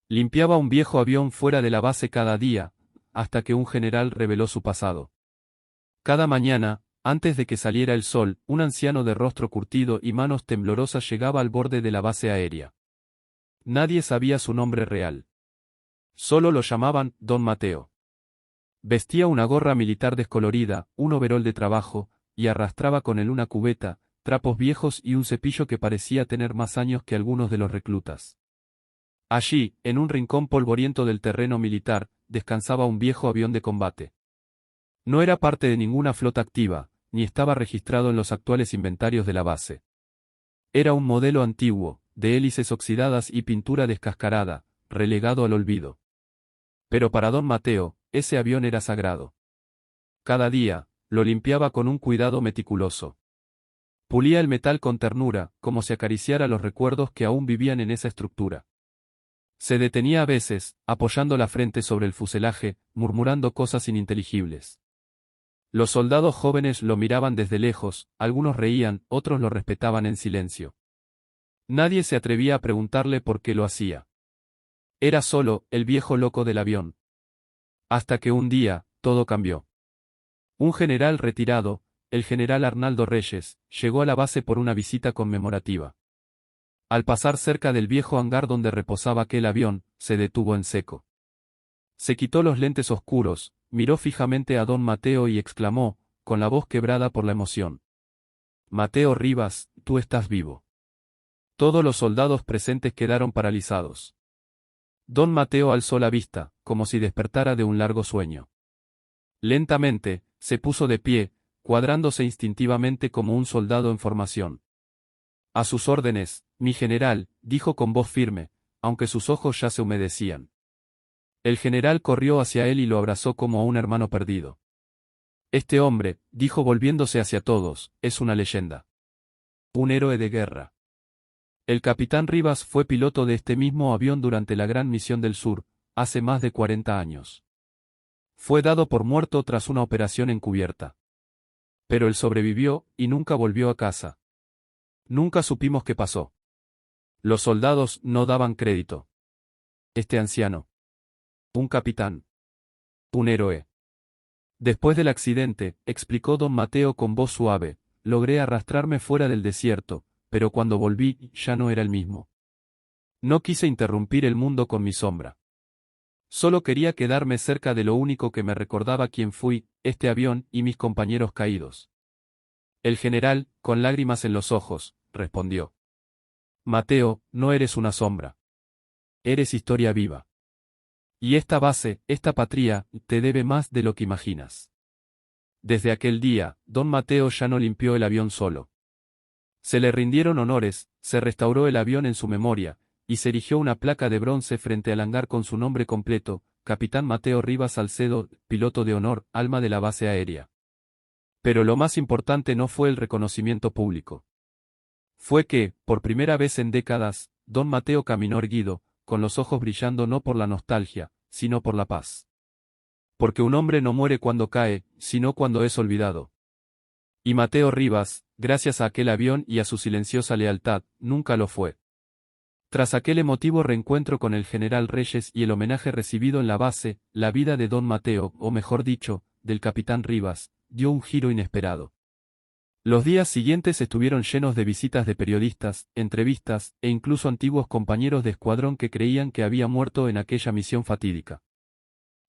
Limpiaba un viejo avión fuera de la base cada día, hasta que un general reveló su pasado. Cada mañana, antes de que saliera el sol, un anciano de rostro curtido y manos temblorosas llegaba al borde de la base aérea. Nadie sabía su nombre real. Solo lo llamaban Don Mateo. Vestía una gorra militar descolorida, un overol de trabajo, y arrastraba con él una cubeta, trapos viejos y un cepillo que parecía tener más años que algunos de los reclutas. Allí, en un rincón polvoriento del terreno militar, descansaba un viejo avión de combate. No era parte de ninguna flota activa, ni estaba registrado en los actuales inventarios de la base. Era un modelo antiguo, de hélices oxidadas y pintura descascarada, relegado al olvido. Pero para don Mateo, ese avión era sagrado. Cada día, lo limpiaba con un cuidado meticuloso. Pulía el metal con ternura, como si acariciara los recuerdos que aún vivían en esa estructura. Se detenía a veces, apoyando la frente sobre el fuselaje, murmurando cosas ininteligibles. Los soldados jóvenes lo miraban desde lejos, algunos reían, otros lo respetaban en silencio. Nadie se atrevía a preguntarle por qué lo hacía. Era solo el viejo loco del avión. Hasta que un día, todo cambió. Un general retirado, el general Arnaldo Reyes, llegó a la base por una visita conmemorativa. Al pasar cerca del viejo hangar donde reposaba aquel avión, se detuvo en seco. Se quitó los lentes oscuros, miró fijamente a don Mateo y exclamó, con la voz quebrada por la emoción: «Mateo Rivas, tú estás vivo». Todos los soldados presentes quedaron paralizados. Don Mateo alzó la vista, como si despertara de un largo sueño. Lentamente, se puso de pie, cuadrándose instintivamente como un soldado en formación. «A sus órdenes, mi general», dijo con voz firme, aunque sus ojos ya se humedecían. El general corrió hacia él y lo abrazó como a un hermano perdido. «Este hombre», dijo volviéndose hacia todos, «es una leyenda. Un héroe de guerra». El capitán Rivas fue piloto de este mismo avión durante la Gran Misión del Sur, hace más de 40 años. Fue dado por muerto tras una operación encubierta. Pero él sobrevivió, y nunca volvió a casa. Nunca supimos qué pasó. Los soldados no daban crédito. Este anciano. Un capitán. Un héroe. Después del accidente, explicó don Mateo con voz suave, logré arrastrarme fuera del desierto, pero cuando volví, ya no era el mismo. No quise interrumpir el mundo con mi sombra. Solo quería quedarme cerca de lo único que me recordaba quién fui, este avión y mis compañeros caídos. El general, con lágrimas en los ojos, respondió: «Mateo, no eres una sombra. Eres historia viva. Y esta base, esta patria, te debe más de lo que imaginas». Desde aquel día, don Mateo ya no limpió el avión solo. Se le rindieron honores, se restauró el avión en su memoria, y se erigió una placa de bronce frente al hangar con su nombre completo: Capitán Mateo Rivas Salcedo, piloto de honor, alma de la base aérea. Pero lo más importante no fue el reconocimiento público. Fue que, por primera vez en décadas, don Mateo caminó erguido, con los ojos brillando no por la nostalgia, sino por la paz. Porque un hombre no muere cuando cae, sino cuando es olvidado. Y Mateo Rivas, gracias a aquel avión y a su silenciosa lealtad, nunca lo fue. Tras aquel emotivo reencuentro con el general Reyes y el homenaje recibido en la base, la vida de don Mateo, o mejor dicho, del capitán Rivas, dio un giro inesperado. Los días siguientes estuvieron llenos de visitas de periodistas, entrevistas, e incluso antiguos compañeros de escuadrón que creían que había muerto en aquella misión fatídica.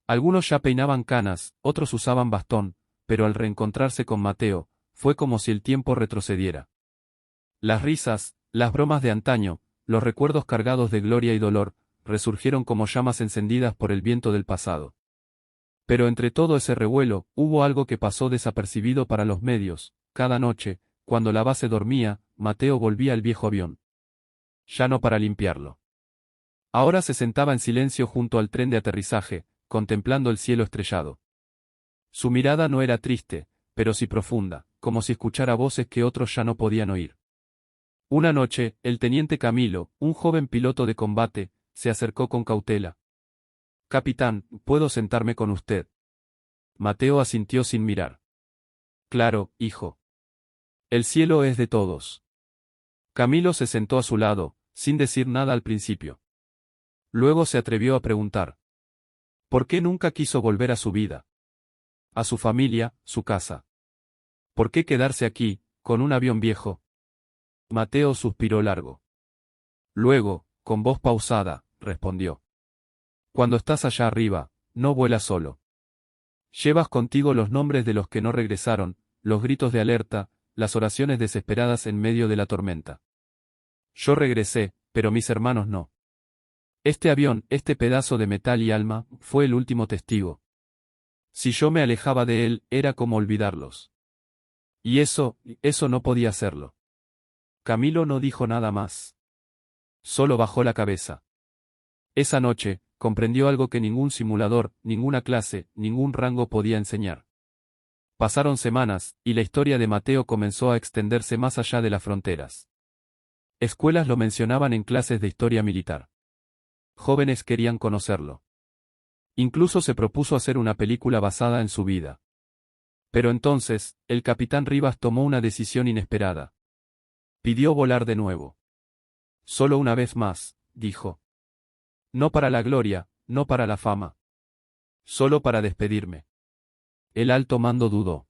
Algunos ya peinaban canas, otros usaban bastón, pero al reencontrarse con Mateo, fue como si el tiempo retrocediera. Las risas, las bromas de antaño, los recuerdos cargados de gloria y dolor, resurgieron como llamas encendidas por el viento del pasado. Pero entre todo ese revuelo, hubo algo que pasó desapercibido para los medios. Cada noche, cuando la base dormía, Mateo volvía al viejo avión. Ya no para limpiarlo. Ahora se sentaba en silencio junto al tren de aterrizaje, contemplando el cielo estrellado. Su mirada no era triste, pero sí profunda, como si escuchara voces que otros ya no podían oír. Una noche, el teniente Camilo, un joven piloto de combate, se acercó con cautela. «Capitán, ¿puedo sentarme con usted?». Mateo asintió sin mirar. «Claro, hijo. El cielo es de todos». Camilo se sentó a su lado, sin decir nada al principio. Luego se atrevió a preguntar. ¿Por qué nunca quiso volver a su vida? A su familia, su casa. ¿Por qué quedarse aquí, con un avión viejo? Mateo suspiró largo. Luego, con voz pausada, respondió. Cuando estás allá arriba, no vuelas solo. Llevas contigo los nombres de los que no regresaron, los gritos de alerta, las oraciones desesperadas en medio de la tormenta. Yo regresé, pero mis hermanos no. Este avión, este pedazo de metal y alma, fue el último testigo. Si yo me alejaba de él, era como olvidarlos. Y eso no podía hacerlo. Camilo no dijo nada más. Solo bajó la cabeza. Esa noche, comprendió algo que ningún simulador, ninguna clase, ningún rango podía enseñar. Pasaron semanas, y la historia de Mateo comenzó a extenderse más allá de las fronteras. Escuelas lo mencionaban en clases de historia militar. Jóvenes querían conocerlo. Incluso se propuso hacer una película basada en su vida. Pero entonces, el capitán Rivas tomó una decisión inesperada. Pidió volar de nuevo. Solo una vez más, dijo. No para la gloria, no para la fama. Solo para despedirme. El alto mando dudó.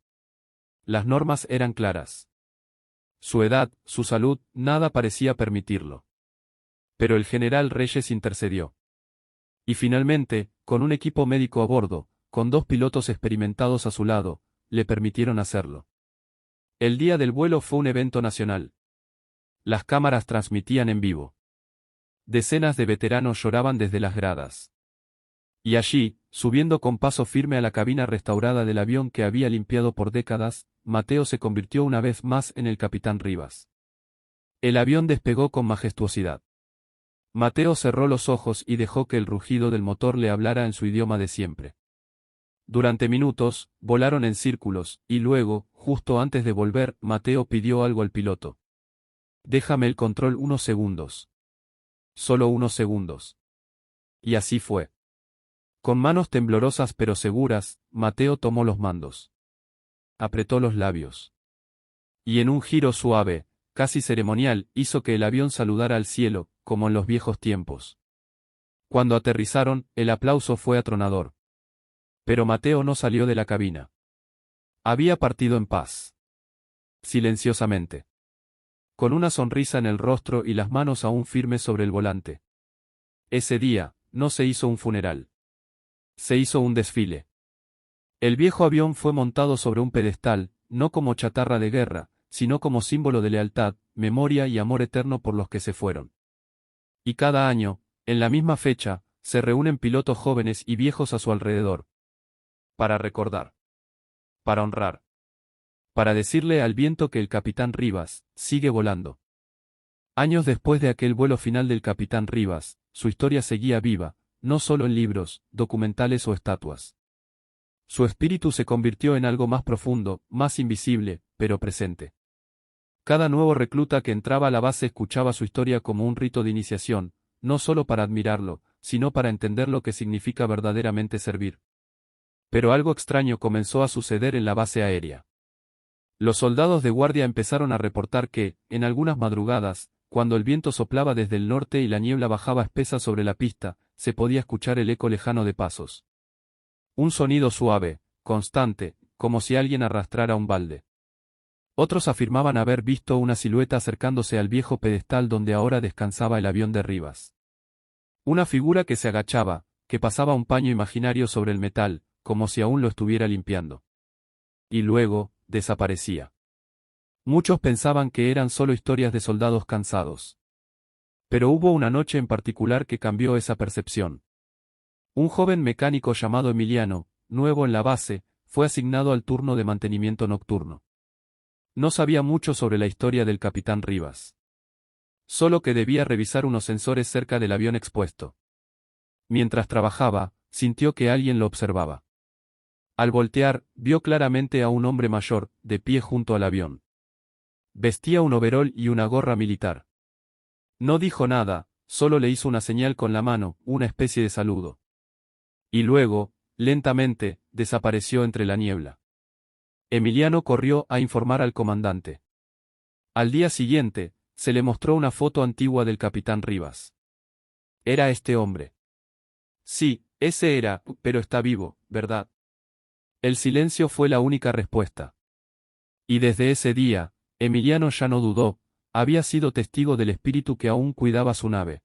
Las normas eran claras. Su edad, su salud, nada parecía permitirlo. Pero el general Reyes intercedió. Y finalmente, con un equipo médico a bordo, con 2 pilotos experimentados a su lado, le permitieron hacerlo. El día del vuelo fue un evento nacional. Las cámaras transmitían en vivo. Decenas de veteranos lloraban desde las gradas. Y allí, subiendo con paso firme a la cabina restaurada del avión que había limpiado por décadas, Mateo se convirtió una vez más en el capitán Rivas. El avión despegó con majestuosidad. Mateo cerró los ojos y dejó que el rugido del motor le hablara en su idioma de siempre. Durante minutos, volaron en círculos, y luego, justo antes de volver, Mateo pidió algo al piloto. Déjame el control unos segundos. Solo unos segundos. Y así fue. Con manos temblorosas pero seguras, Mateo tomó los mandos. Apretó los labios. Y en un giro suave, casi ceremonial, hizo que el avión saludara al cielo, como en los viejos tiempos. Cuando aterrizaron, el aplauso fue atronador. Pero Mateo no salió de la cabina. Había partido en paz. Silenciosamente. Con una sonrisa en el rostro y las manos aún firmes sobre el volante. Ese día, no se hizo un funeral. Se hizo un desfile. El viejo avión fue montado sobre un pedestal, no como chatarra de guerra, sino como símbolo de lealtad, memoria y amor eterno por los que se fueron. Y cada año, en la misma fecha, se reúnen pilotos jóvenes y viejos a su alrededor. Para recordar. Para honrar. Para decirle al viento que el capitán Rivas sigue volando. Años después de aquel vuelo final del capitán Rivas, su historia seguía viva, no solo en libros, documentales o estatuas. Su espíritu se convirtió en algo más profundo, más invisible, pero presente. Cada nuevo recluta que entraba a la base escuchaba su historia como un rito de iniciación, no solo para admirarlo, sino para entender lo que significa verdaderamente servir. Pero algo extraño comenzó a suceder en la base aérea. Los soldados de guardia empezaron a reportar que, en algunas madrugadas, cuando el viento soplaba desde el norte y la niebla bajaba espesa sobre la pista, se podía escuchar el eco lejano de pasos. Un sonido suave, constante, como si alguien arrastrara un balde. Otros afirmaban haber visto una silueta acercándose al viejo pedestal donde ahora descansaba el avión de Rivas. Una figura que se agachaba, que pasaba un paño imaginario sobre el metal, como si aún lo estuviera limpiando. Y luego, desaparecía. Muchos pensaban que eran solo historias de soldados cansados. Pero hubo una noche en particular que cambió esa percepción. Un joven mecánico llamado Emiliano, nuevo en la base, fue asignado al turno de mantenimiento nocturno. No sabía mucho sobre la historia del capitán Rivas. Solo que debía revisar unos sensores cerca del avión expuesto. Mientras trabajaba, sintió que alguien lo observaba. Al voltear, vio claramente a un hombre mayor, de pie junto al avión. Vestía un overol y una gorra militar. No dijo nada, solo le hizo una señal con la mano, una especie de saludo. Y luego, lentamente, desapareció entre la niebla. Emiliano corrió a informar al comandante. Al día siguiente, se le mostró una foto antigua del capitán Rivas. Era este hombre. Sí, ese era, pero está vivo, ¿verdad? El silencio fue la única respuesta. Y desde ese día, Emiliano ya no dudó, había sido testigo del espíritu que aún cuidaba su nave.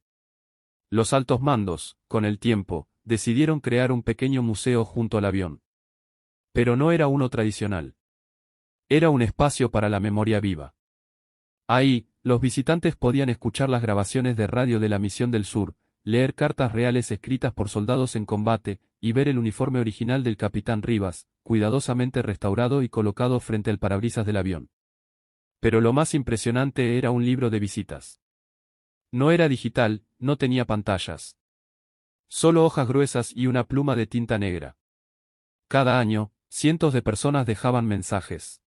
Los altos mandos, con el tiempo, decidieron crear un pequeño museo junto al avión. Pero no era uno tradicional. Era un espacio para la memoria viva. Ahí, los visitantes podían escuchar las grabaciones de radio de la Misión del Sur, leer cartas reales escritas por soldados en combate, y ver el uniforme original del capitán Rivas, cuidadosamente restaurado y colocado frente al parabrisas del avión. Pero lo más impresionante era un libro de visitas. No era digital, no tenía pantallas. Solo hojas gruesas y una pluma de tinta negra. Cada año, cientos de personas dejaban mensajes.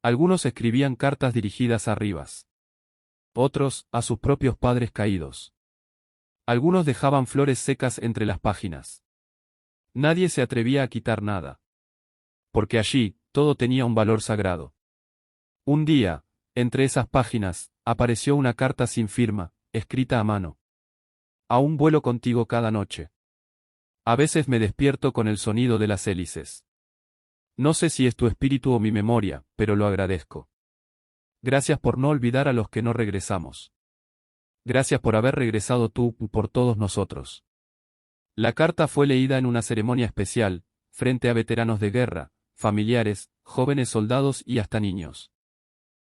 Algunos escribían cartas dirigidas a Rivas. Otros, a sus propios padres caídos. Algunos dejaban flores secas entre las páginas. Nadie se atrevía a quitar nada. Porque allí, todo tenía un valor sagrado. Un día, entre esas páginas, apareció una carta sin firma, escrita a mano. Aún vuelo contigo cada noche. A veces me despierto con el sonido de las hélices. No sé si es tu espíritu o mi memoria, pero lo agradezco. Gracias por no olvidar a los que no regresamos. Gracias por haber regresado tú por todos nosotros. La carta fue leída en una ceremonia especial, frente a veteranos de guerra, familiares, jóvenes soldados y hasta niños.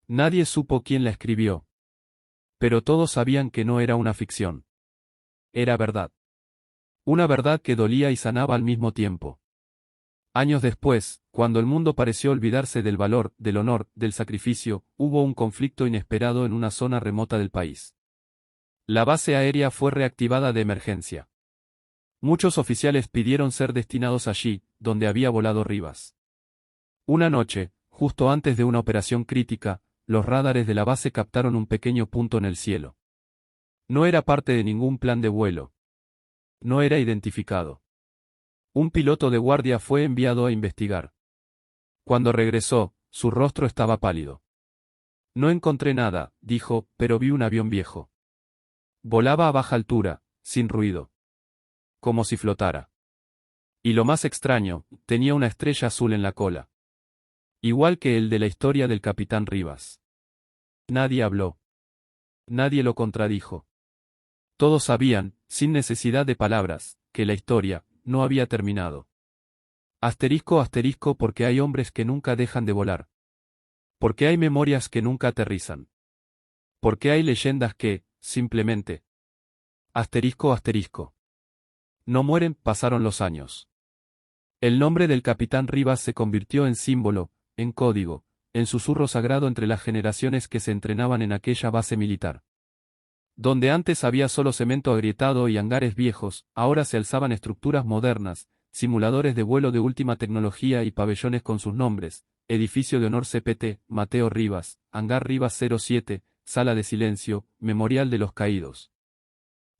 Nadie supo quién la escribió. Pero todos sabían que no era una ficción. Era verdad. Una verdad que dolía y sanaba al mismo tiempo. Años después, cuando el mundo pareció olvidarse del valor, del honor, del sacrificio, hubo un conflicto inesperado en una zona remota del país. La base aérea fue reactivada de emergencia. Muchos oficiales pidieron ser destinados allí, donde había volado Rivas. Una noche, justo antes de una operación crítica, los radares de la base captaron un pequeño punto en el cielo. No era parte de ningún plan de vuelo. No era identificado. Un piloto de guardia fue enviado a investigar. Cuando regresó, su rostro estaba pálido. No encontré nada, dijo, pero vi un avión viejo. Volaba a baja altura, sin ruido. Como si flotara. Y lo más extraño, tenía una estrella azul en la cola. Igual que el de la historia del capitán Rivas. Nadie habló. Nadie lo contradijo. Todos sabían, sin necesidad de palabras, que la historia no había terminado. Asterisco asterisco porque hay hombres que nunca dejan de volar. Porque hay memorias que nunca aterrizan. Porque hay leyendas que, simplemente. Asterisco asterisco. No mueren, pasaron los años. El nombre del capitán Rivas se convirtió en símbolo, en código, en susurro sagrado entre las generaciones que se entrenaban en aquella base militar. Donde antes había solo cemento agrietado y hangares viejos, ahora se alzaban estructuras modernas, simuladores de vuelo de última tecnología y pabellones con sus nombres: Edificio de Honor CPT, Mateo Rivas, Hangar Rivas 07, Sala de Silencio, Memorial de los Caídos.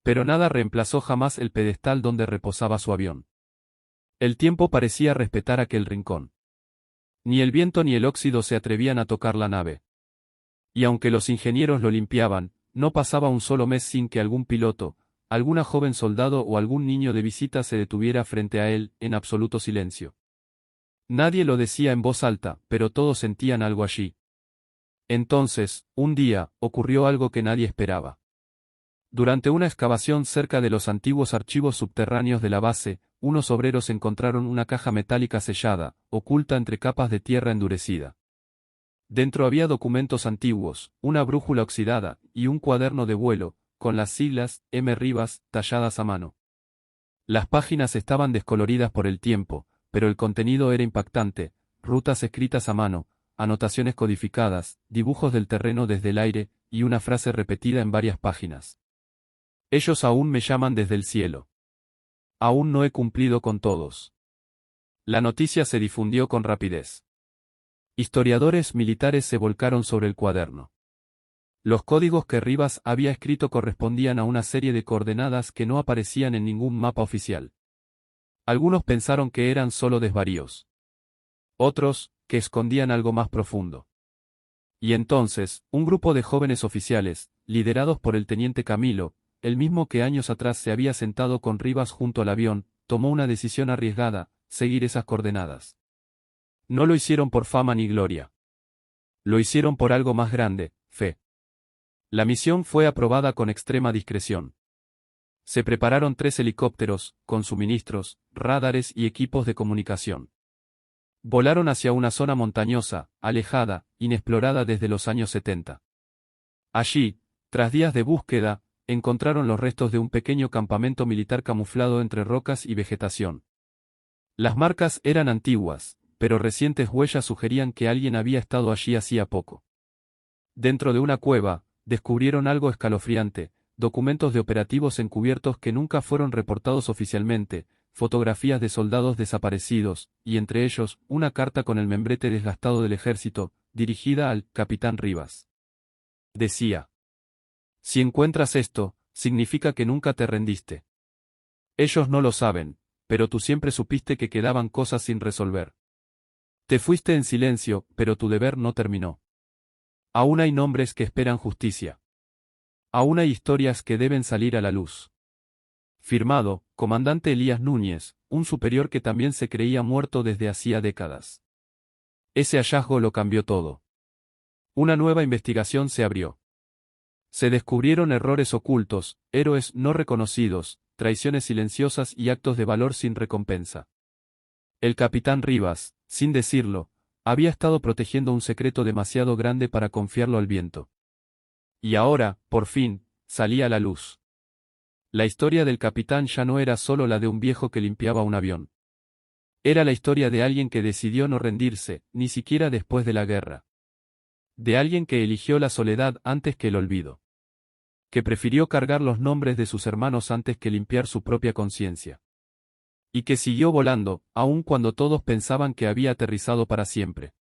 Pero nada reemplazó jamás el pedestal donde reposaba su avión. El tiempo parecía respetar aquel rincón. Ni el viento ni el óxido se atrevían a tocar la nave. Y aunque los ingenieros lo limpiaban, no pasaba un solo mes sin que algún piloto, alguna joven soldado o algún niño de visita se detuviera frente a él, en absoluto silencio. Nadie lo decía en voz alta, pero todos sentían algo allí. Entonces, un día, ocurrió algo que nadie esperaba. Durante una excavación cerca de los antiguos archivos subterráneos de la base, unos obreros encontraron una caja metálica sellada, oculta entre capas de tierra endurecida. Dentro había documentos antiguos, una brújula oxidada, y un cuaderno de vuelo, con las siglas M. Rivas, talladas a mano. Las páginas estaban descoloridas por el tiempo, pero el contenido era impactante: rutas escritas a mano, anotaciones codificadas, dibujos del terreno desde el aire, y una frase repetida en varias páginas. Ellos aún me llaman desde el cielo. Aún no he cumplido con todos. La noticia se difundió con rapidez. Historiadores militares se volcaron sobre el cuaderno. Los códigos que Rivas había escrito correspondían a una serie de coordenadas que no aparecían en ningún mapa oficial. Algunos pensaron que eran solo desvaríos. Otros, que escondían algo más profundo. Y entonces, un grupo de jóvenes oficiales, liderados por el teniente Camilo, el mismo que años atrás se había sentado con Rivas junto al avión, tomó una decisión arriesgada: seguir esas coordenadas. No lo hicieron por fama ni gloria. Lo hicieron por algo más grande: fe. La misión fue aprobada con extrema discreción. Se prepararon 3 helicópteros, con suministros, radares y equipos de comunicación. Volaron hacia una zona montañosa, alejada, inexplorada desde los años 70. Allí, tras días de búsqueda, encontraron los restos de un pequeño campamento militar camuflado entre rocas y vegetación. Las marcas eran antiguas, pero recientes huellas sugerían que alguien había estado allí hacía poco. Dentro de una cueva, descubrieron algo escalofriante: documentos de operativos encubiertos que nunca fueron reportados oficialmente, fotografías de soldados desaparecidos, y entre ellos, una carta con el membrete desgastado del ejército, dirigida al capitán Rivas. Decía: si encuentras esto, significa que nunca te rendiste. Ellos no lo saben, pero tú siempre supiste que quedaban cosas sin resolver. Te fuiste en silencio, pero tu deber no terminó. Aún hay nombres que esperan justicia. Aún hay historias que deben salir a la luz. Firmado, comandante Elías Núñez, un superior que también se creía muerto desde hacía décadas. Ese hallazgo lo cambió todo. Una nueva investigación se abrió. Se descubrieron errores ocultos, héroes no reconocidos, traiciones silenciosas y actos de valor sin recompensa. El capitán Rivas, sin decirlo, había estado protegiendo un secreto demasiado grande para confiarlo al viento. Y ahora, por fin, salía a la luz. La historia del capitán ya no era solo la de un viejo que limpiaba un avión. Era la historia de alguien que decidió no rendirse, ni siquiera después de la guerra. De alguien que eligió la soledad antes que el olvido. Que prefirió cargar los nombres de sus hermanos antes que limpiar su propia conciencia. Y que siguió volando, aun cuando todos pensaban que había aterrizado para siempre.